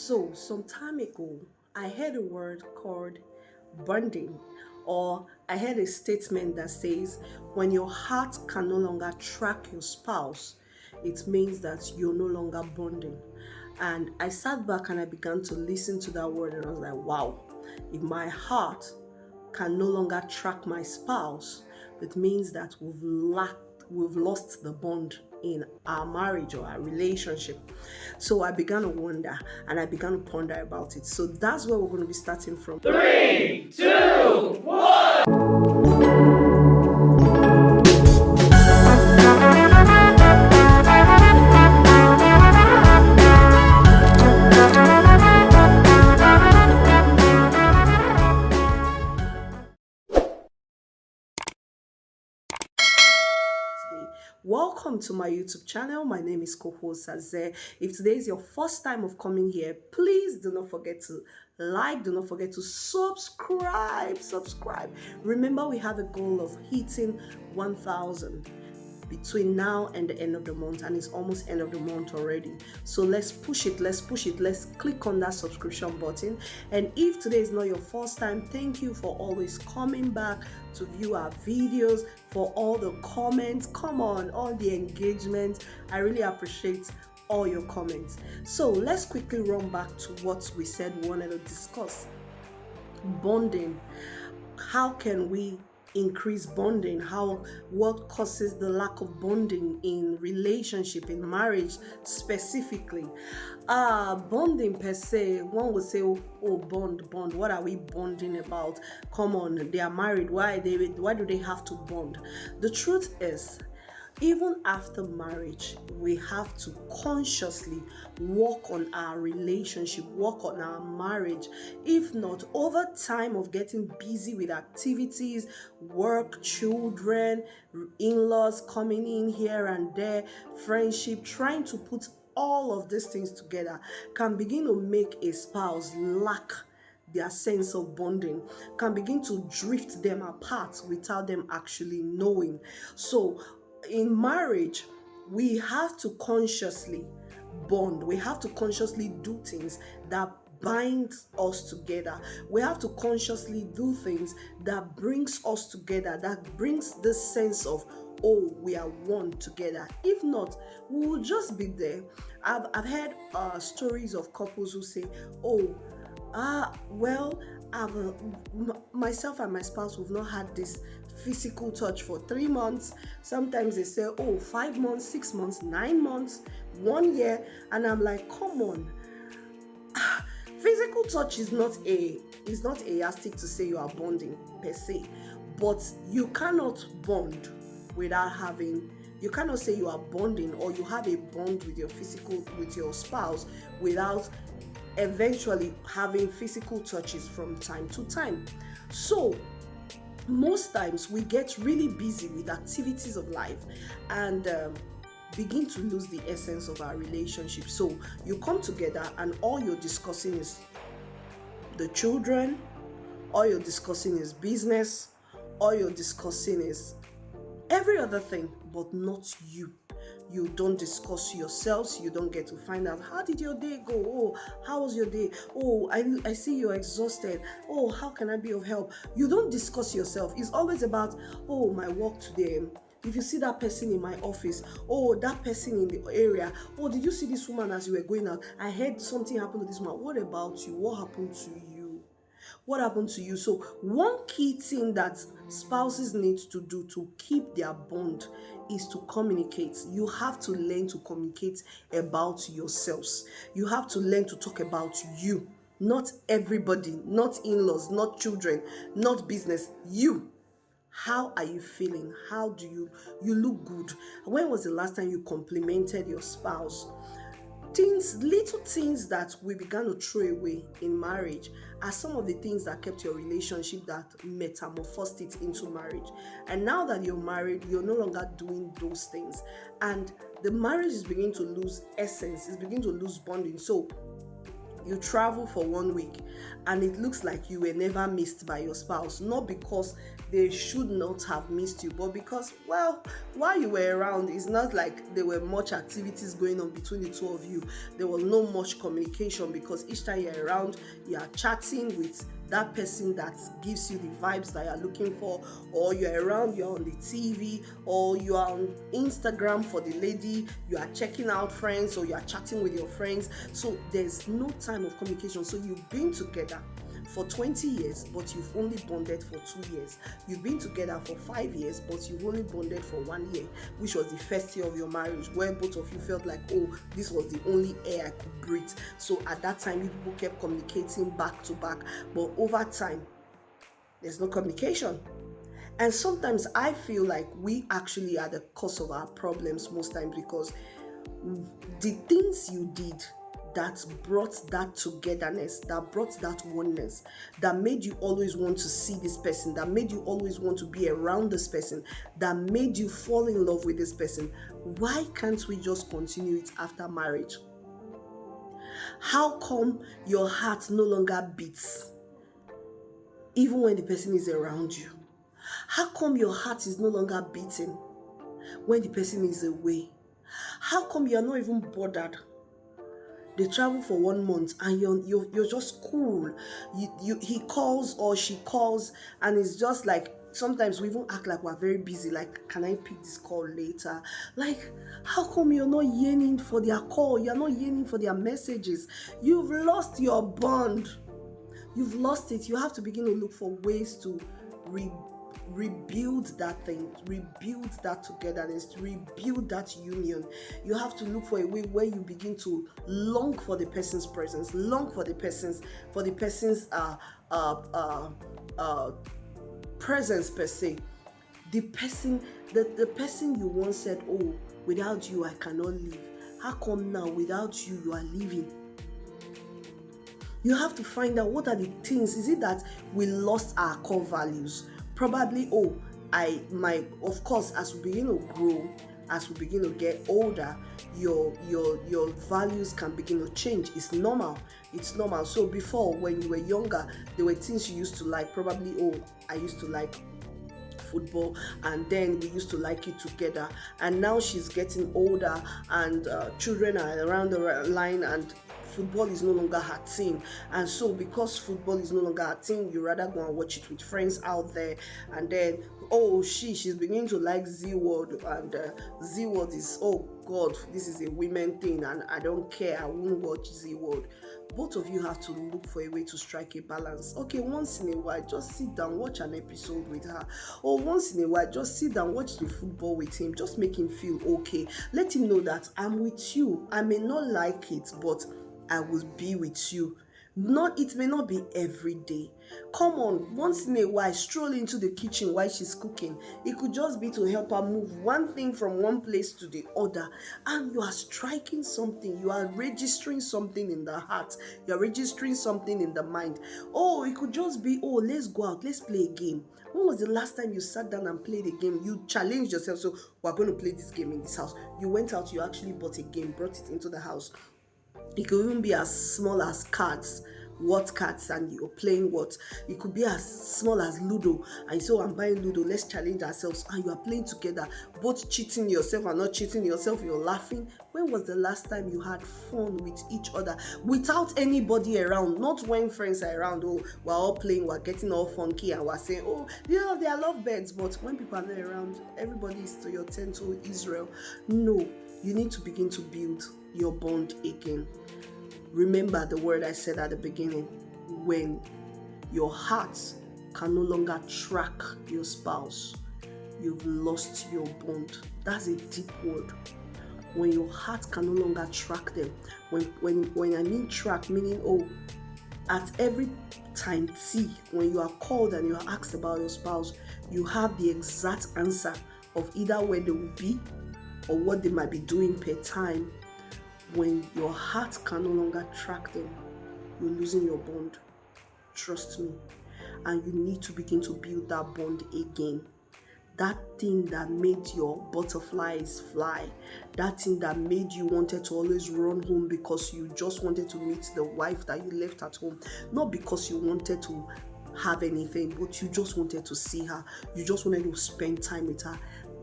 So, some time ago, I heard a word called bonding, or I heard a statement that says, when your heart can no longer track your spouse, it means that you're no longer bonding. And I sat back and I began to listen to that word, and I was like, wow, if my heart can no longer track my spouse, it means that we've lost the bond in our marriage or our relationship. So I began to wonder and I began to ponder about it. So that's where we're going to be starting from. Three, two, one. Welcome to my YouTube channel. My name is co-host Azeh. If today is your first time of coming here, please do not forget to like, do not forget to subscribe. Remember, we have a goal of hitting 1,000 between now and the end of the month, and it's almost end of the month already. So let's push it. Let's click on that subscription button. And if today is not your first time, thank you for always coming back to view our videos, for all the comments, come on, all the engagement. I really appreciate all your comments. So let's quickly run back to what we said we wanted to discuss. Bonding. How can we increase bonding? What causes the lack of bonding in relationship, in marriage specifically? Bonding per se, one would say, oh, bond, what are we bonding about? Come on, they are married, why do they have to bond? The truth is, even after marriage, we have to consciously work on our relationship, work on our marriage. If not, over time of getting busy with activities, work, children, in-laws coming in here and there, friendship, trying to put all of these things together can begin to make a spouse lack their sense of bonding, can begin to drift them apart without them actually knowing. So in marriage, we have to consciously bond. We have to consciously do things that bind us together. We have to consciously do things that brings us together, that brings this sense of, oh, we are one together. If not, we will just be there. I've heard stories of couples who say, oh, myself and my spouse, we've not had this physical touch for 3 months. Sometimes they say, 5 months, 6 months, 9 months, 1 year. And I'm like, come on. Physical touch is not a yardstick to say you are bonding per se, but you cannot bond without having. You cannot say you are bonding or you have a bond with your spouse without eventually having physical touches from time to time. So most times we get really busy with activities of life and begin to lose the essence of our relationship. So you come together and all you're discussing is the children, all you're discussing is business, all you're discussing is every other thing, but not you. You don't discuss yourselves. You don't get to find out, how did your day go? Oh, how was your day? Oh, I see you're exhausted. Oh, how can I be of help? You don't discuss yourself. It's always about, oh, my work today. If you see that person in my office, oh, that person in the area, oh, did you see this woman as you were going out? I heard something happened to this woman. What about you? What happened to you? What happened to you? So one key thing that spouses need to do to keep their bond is to communicate. You have to learn to communicate about yourselves. You have to learn to talk about you, not everybody, not in-laws, not children, not business. You. How are you feeling? How do you look good? When was the last time you complimented your spouse? Little things that we began to throw away in marriage are some of the things that kept your relationship, that metamorphosed it into marriage. And now that you're married, you're no longer doing those things. And the marriage is beginning to lose essence, it's beginning to lose bonding. So you travel for 1 week and it looks like you were never missed by your spouse, not because they should not have missed you, but because, well, while you were around, it's not like there were much activities going on between the two of you. There was no much communication, because each time you're around, you are chatting with that person that gives you the vibes that you're looking for, or you're around, you're on the TV, or you are on Instagram for the lady, you are checking out friends, or you are chatting with your friends. So there's no time of communication. So you've been together for 20 years, but you've only bonded for 2 years. You've been together for 5 years, but you've only bonded for 1 year, which was the first year of your marriage, where both of you felt like, oh, this was the only air I could breathe. So at that time, you people kept communicating back to back, but over time, there's no communication. And sometimes I feel like we actually are the cause of our problems most times, because the things you did that brought that togetherness, that brought that oneness, that made you always want to see this person, that made you always want to be around this person, that made you fall in love with this person, why can't we just continue it after marriage? How come your heart no longer beats even when the person is around you? How come your heart is no longer beating when the person is away? How come you're not even bothered? They travel for 1 month and you're just cool. He calls or she calls, and it's just like, sometimes we even act like we're very busy, like, can I pick this call later? Like, how come you're not yearning for their call? You're not yearning for their messages. You've lost your bond. You've lost it. You have to begin to look for ways to rebuild that thing, rebuild that togetherness, rebuild that union. You have to look for a way where you begin to long for the person's presence, long for the person's presence per se. The person you once said, oh, without you I cannot live. How come now without you are living? You have to find out, what are the things. Is it that we lost our core values? Probably, of course, as we begin to grow, as we begin to get older, your values can begin to change. It's normal. So before, when you were younger, there were things you used to like. Probably, I used to like football, and then we used to like it together. And now she's getting older, and children are around the line, and football is no longer her thing. And so because football is no longer her thing, you rather go and watch it with friends out there. And then she's beginning to like Z World, and Z World is, oh God, this is a women thing, and I don't care, I won't watch Z World. Both of you have to look for a way to strike a balance. Okay, once in a while, just sit down, watch an episode with her. Or once in a while, just sit down, watch the football with him. Just make him feel okay. Let him know that I'm with you. I may not like it, but I will be with you. It may not be every day. Come on, once in a while, stroll into the kitchen while she's cooking. It could just be to help her move one thing from one place to the other. And you are striking something. You are registering something in the heart. You are registering something in the mind. It could just be, let's go out, let's play a game. When was the last time you sat down and played a game? You challenged yourself, so we're going to play this game in this house. You went out, you actually bought a game, brought it into the house. It could even be as small as cards, what cards, and you're playing what. It could be as small as Ludo, and so I'm buying Ludo, let's challenge ourselves, and you are playing together, both cheating yourself and not cheating yourself. You're laughing. When was the last time you had fun with each other without anybody around? Not when friends are around, we're all playing, we're getting all funky, and we're saying, they are lovebirds. But when people are not around, everybody is to your tent to Israel. No, you need to begin to build your bond again. Remember the word I said at the beginning. When your heart can no longer track your spouse, you've lost your bond. That's a deep word. When your heart can no longer track them. When I mean track, meaning at every time when you are called and you are asked about your spouse, you have the exact answer of either where they will be or what they might be doing per time. When your heart can no longer track them, you're losing your bond. Trust me. And you need to begin to build that bond again. That thing that made your butterflies fly, that thing that made you wanted to always run home because you just wanted to meet the wife that you left at home, not because you wanted to have anything, but you just wanted to see her, you just wanted to spend time with her.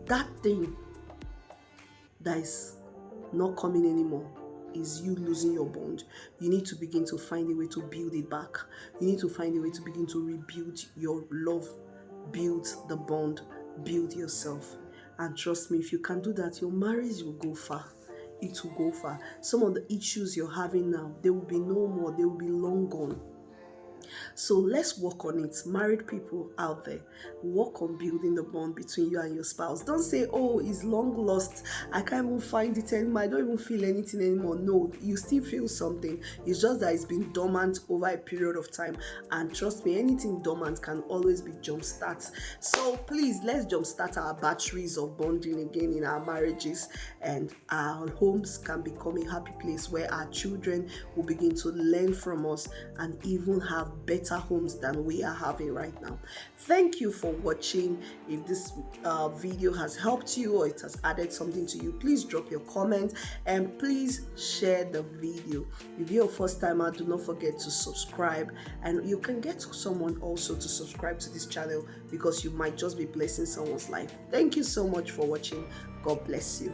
That thing that is not coming anymore is you losing your bond. You need to begin to find a way to build it back. You need to find a way to begin to rebuild your love, build the bond, build yourself. And trust me, if you can do that, your marriage will go far. It will go far. Some of the issues you're having now, they will be no more, they will be long gone. So let's work on it. Married people out there, work on building the bond between you and your spouse. Don't say, oh, it's long lost, I can't even find it anymore, I don't even feel anything anymore. No, you still feel something. It's just that it's been dormant over a period of time. And trust me, anything dormant can always be jumpstart. So please, let's jumpstart our batteries of bonding again in our marriages, and our homes can become a happy place where our children will begin to learn from us and even have better homes than we are having right now. Thank you for watching. If this video has helped you or it has added something to you, please drop your comment and please share the video. If you're a first timer, do not forget to subscribe, and you can get someone also to subscribe to this channel because you might just be blessing someone's life. Thank you so much for watching. God bless you.